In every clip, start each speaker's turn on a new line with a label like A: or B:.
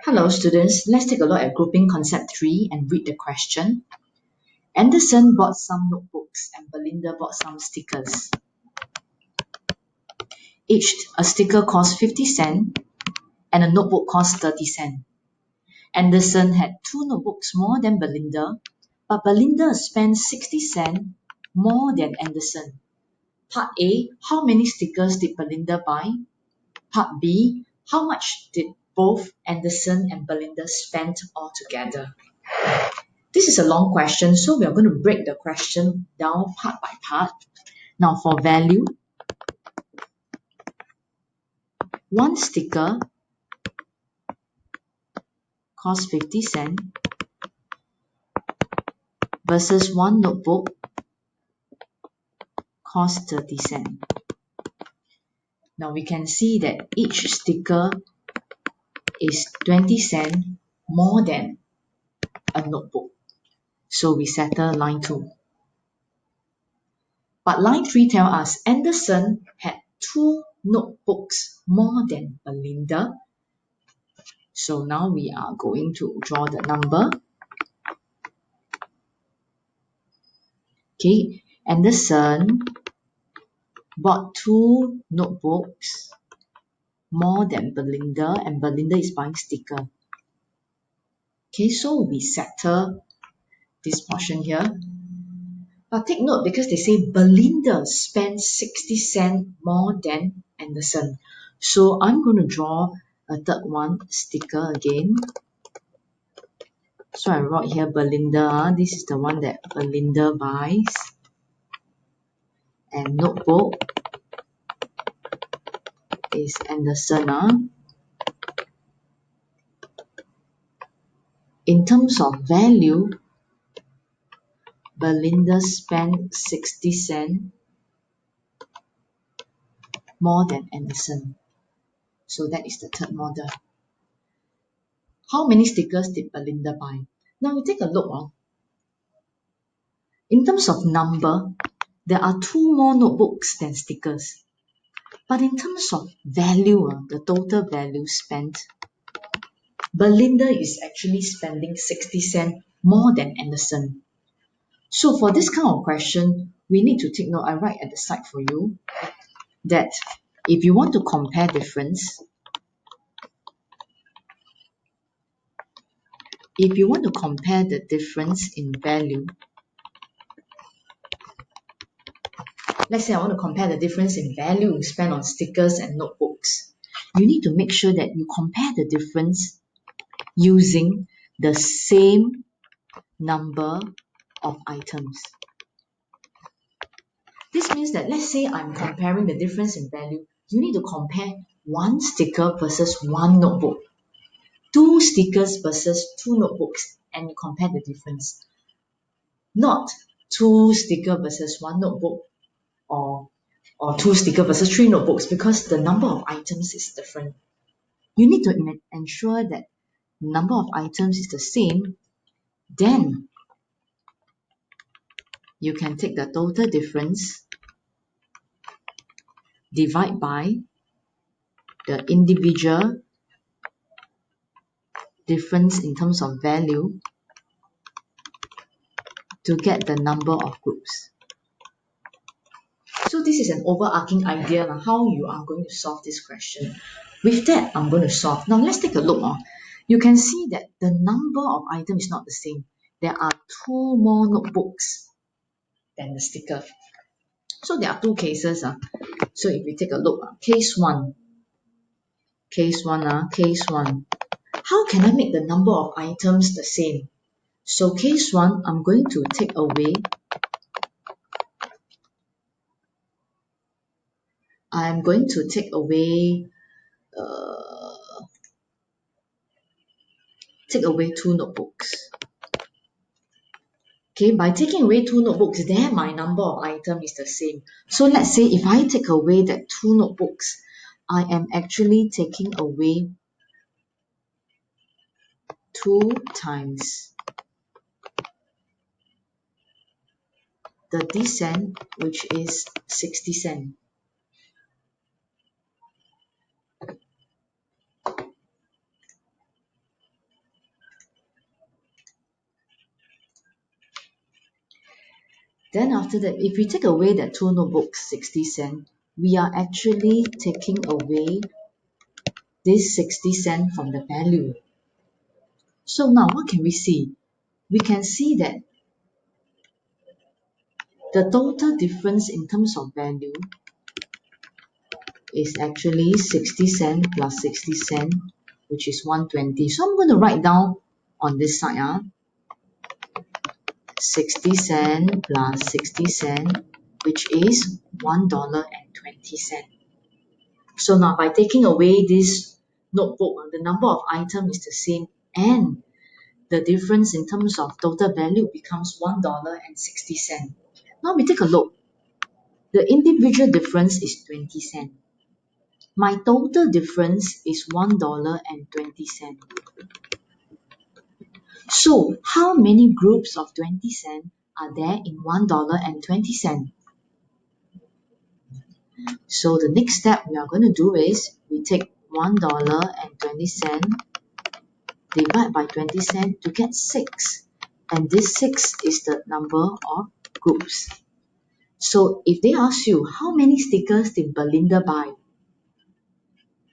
A: Hello students, let's take a look at grouping concept 3 and read the question. Anderson bought some notebooks and Belinda bought some stickers. Each a sticker cost 50 cents and a notebook cost 30 cents. Anderson had 2 notebooks more than Belinda, but Belinda spent 60 cents more than Anderson. Part A, how many stickers did Belinda buy? Part B, how much did both Anderson and Belinda spend altogether? This is a long question, so we are going to break the question down part by part. Now for value, one sticker costs 50 cents versus one notebook costs 30 cents. Now we can see that each sticker is 20 cents more than a notebook. So we settle line 2. But line 3 tells us Anderson had 2 notebooks more than Belinda. So now we are going to draw the number. Okay, Anderson bought 2 notebooks more than Belinda, and Belinda is buying sticker. Okay, so we settle this portion here. But take note, because they say Belinda spent 60 cents more than Anderson. So I'm going to draw a third one, sticker again. So I wrote here Belinda. This is the one that Belinda buys. And notebook is Anderson. In terms of value, Belinda spent 60 cents more than Anderson. So that is the third model. How many stickers did Belinda buy? Now we take a look. In terms of number, there are 2 more notebooks than stickers. But in terms of value, the total value spent, Belinda is actually spending 60 cents more than Anderson. So for this kind of question, we need to take note. I write at the side for you that if you want to compare difference, if you want to compare the difference in value, let's say I want to compare the difference in value spent on stickers and notebooks, you need to make sure that you compare the difference using the same number of items. This means that let's say I'm comparing the difference in value, you need to compare 1 sticker versus 1 notebook, 2 stickers versus 2 notebooks, and you compare the difference. Not 2 sticker versus 1 notebook or 2 sticker versus 3 notebooks, because the number of items is different. You need to ensure that the number of items is the same. Then you can take the total difference, divide by the individual difference in terms of value to get the number of groups. So this is an overarching idea on how you are going to solve this question. With that, I'm going to solve. Now let's take a look. You can see that the number of items is not the same. There are 2 more notebooks than the sticker. So there are 2 cases. So if we take a look, case 1. Case 1. How can I make the number of items the same? So case 1, I'm going to take away take away 2 notebooks. Okay, by taking away 2 notebooks, then my number of items is the same. So let's say if I take away that 2 notebooks, I am actually taking away 2 times 30 cents, which is 60 cents. Then after that, if we take away that two notebooks, 60 cents, we are actually taking away this 60 cents from the value. So now what can we see? We can see that the total difference in terms of value is actually 60 cents plus 60 cents, which is 120. So I'm going to write down on this side, 60 cents plus 60 cents, which is $1.20. So now by taking away this notebook, the number of items is the same and the difference in terms of total value becomes $1.60. Now we take a look. The individual difference is 20 cents. My total difference is $1.20. So how many groups of 20 cents are there in $1.20? So the next step we are going to do is we take $1.20 divide by 20 cents to get 6. And this 6 is the number of groups. So if they ask you, how many stickers did Belinda buy?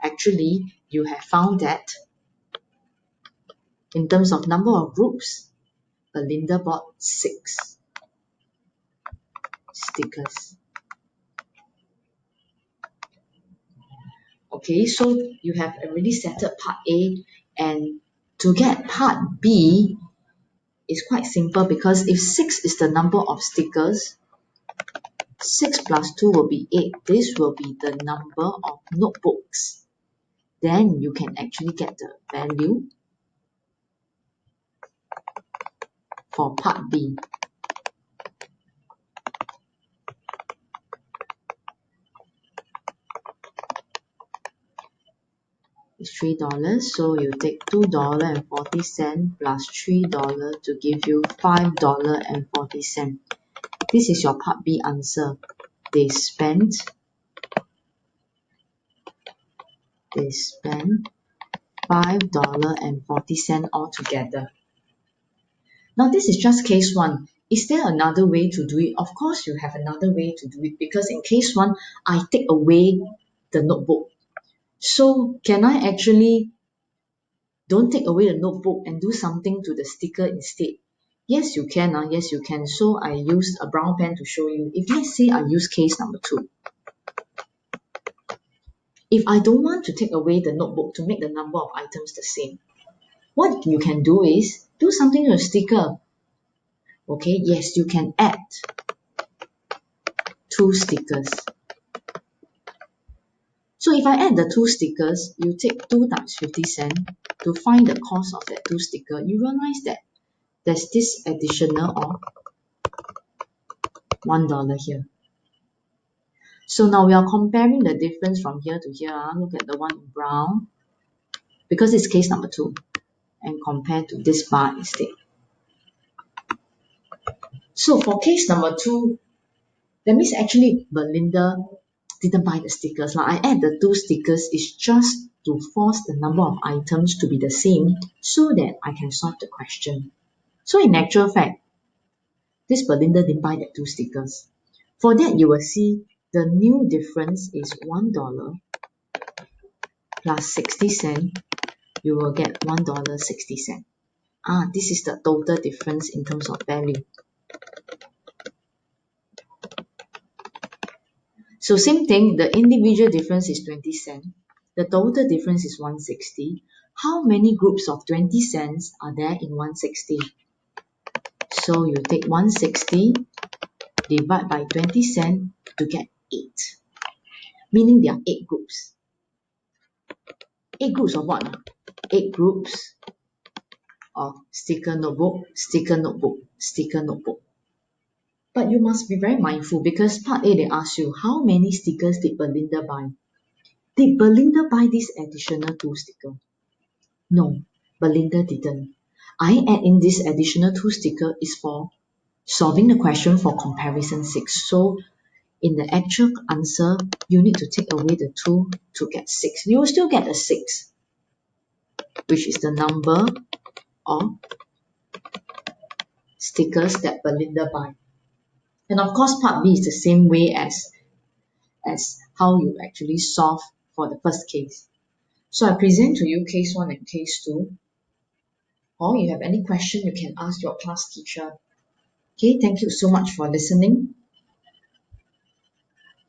A: Actually, you have found that in terms of number of groups, Belinda bought 6 stickers. Okay, so you have already settled part A, and to get part B is quite simple because if 6 is the number of stickers, 6 plus 2 will be 8. This will be the number of notebooks. Then you can actually get the value for part B. It's $3, so you take $2.40 plus $3 to give you $5.40. This is your part B answer. They spent $5.40 altogether. Now this is just case 1. Is there another way to do it? Of course you have another way to do it because in case 1, I take away the notebook. So can I actually don't take away the notebook and do something to the sticker instead? Yes, you can. Yes, you can. So I used a brown pen to show you. If let's say I use case number 2. If I don't want to take away the notebook to make the number of items the same, what you can do is do something to the sticker. Okay, yes, you can add 2 stickers. So if I add the 2 stickers, you take 2 times 50 cents to find the cost of that 2 sticker. You realize that there's this additional of $1 here. So now we are comparing the difference from here to here. Look at the one in brown because it's case number 2 and compare to this bar instead. So for case number 2, that means actually Belinda didn't buy the stickers. Now I add the 2 stickers is just to force the number of items to be the same so that I can solve the question. So in actual fact, this Belinda didn't buy that 2 stickers. For that, you will see the new difference is $1 plus 60 cents. You will get $1.60. This is the total difference in terms of value. So same thing, the individual difference is 20 cents. The total difference is 160. How many groups of 20 cents are there in 160? So you take 160, divide by 20 cents to get 8. Meaning there are 8 groups. 8 groups of what? 8 groups of sticker notebook, sticker notebook, sticker notebook. But you must be very mindful because part A they ask you, how many stickers did Belinda buy? Did Belinda buy this additional 2 stickers? No, Belinda didn't. I add in this additional 2 stickers is for solving the question for comparison 6. So in the actual answer, you need to take away the 2 to get 6. You will still get a 6, which is the number of stickers that Belinda buy. And of course, part B is the same way as how you actually solve for the first case. So I present to you case 1 and case 2. Or you have any question, you can ask your class teacher. Okay, thank you so much for listening.